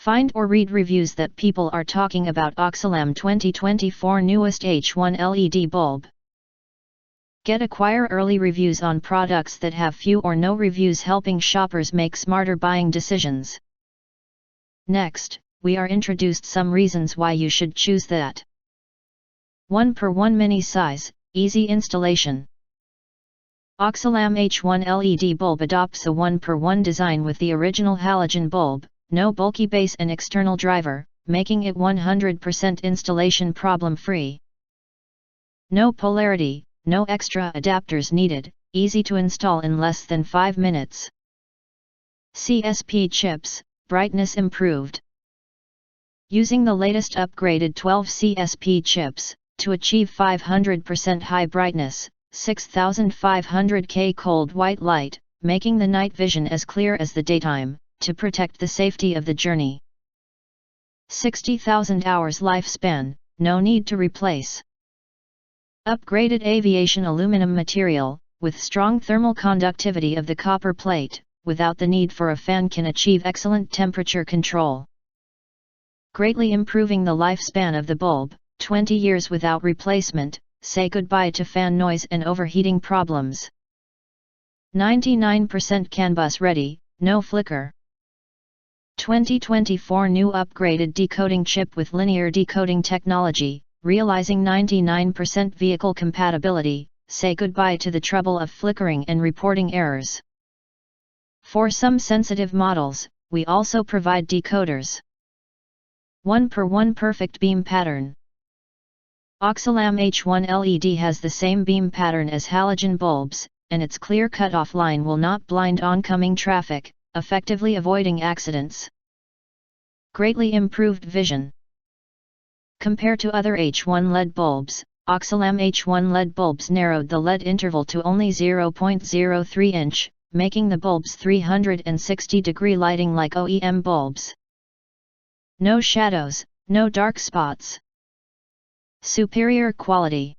Find or read reviews that people are talking about OXILAM 2024 newest H1 LED bulb. Acquire early reviews on products that have few or no reviews, helping shoppers make smarter buying decisions. Next, we are introduced some reasons why you should choose that. 1x1 mini size, easy installation. OXILAM H1 LED bulb adopts a 1x1 design with the original halogen bulb, no bulky base and external driver, making it 100% installation problem-free. No polarity, no extra adapters needed, easy to install in less than 5 minutes. CSP chips, brightness improved. Using the latest upgraded 12 CSP chips, to achieve 500% high brightness, 6500K cold white light, making the night vision as clear as the daytime, to protect the safety of the journey. 60,000 hours lifespan, no need to replace. Upgraded aviation aluminum material, with strong thermal conductivity of the copper plate, without the need for a fan, can achieve excellent temperature control. Greatly improving the lifespan of the bulb, 20 years without replacement, say goodbye to fan noise and overheating problems. 99% CAN bus ready, no flicker. 2024 new upgraded decoding chip with linear decoding technology, realizing 99% vehicle compatibility, say goodbye to the trouble of flickering and reporting errors. For some sensitive models, we also provide decoders. 1x1 perfect beam pattern. OXILAM H1 LED has the same beam pattern as halogen bulbs, and its clear cutoff line will not blind oncoming traffic, effectively avoiding accidents. Greatly improved vision. Compared to other H1 LED bulbs, OXILAM H1 LED bulbs narrowed the LED interval to only 0.03 inch, making the bulbs 360-degree lighting like OEM bulbs. No shadows, no dark spots. Superior quality.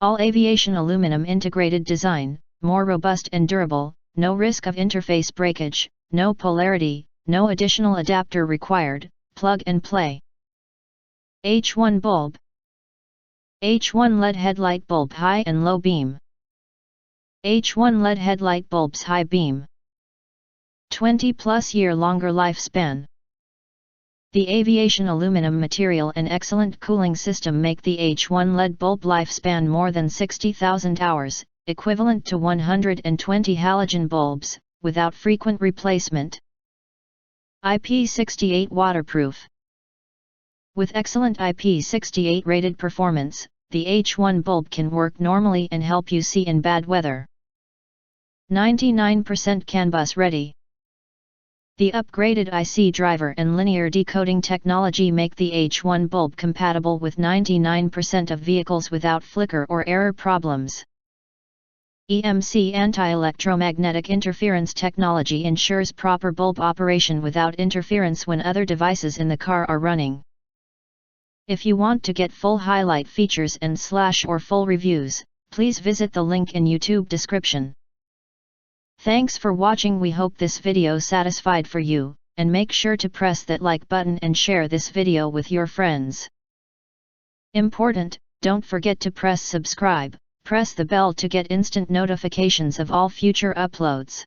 All aviation aluminum integrated design, more robust and durable, no risk of interface breakage, no polarity, no additional adapter required, plug and play. H1 bulb. H1 LED headlight bulb high and low beam. H1 LED headlight bulbs high beam. 20+ year longer lifespan. The aviation aluminum material and excellent cooling system make the H1 LED bulb lifespan more than 60,000 hours, equivalent to 120 halogen bulbs, without frequent replacement. IP68 waterproof. With excellent IP68 rated performance, the H1 bulb can work normally and help you see in bad weather. 99% CAN bus ready. The upgraded IC driver and linear decoding technology make the H1 bulb compatible with 99% of vehicles without flicker or error problems. EMC anti-electromagnetic interference technology ensures proper bulb operation without interference when other devices in the car are running. If you want to get full highlight features and / or full reviews, please visit the link in YouTube description. Thanks for watching. We hope this video satisfied for you, and make sure to press that like button and share this video with your friends. Important, don't forget to press subscribe, press the bell to get instant notifications of all future uploads.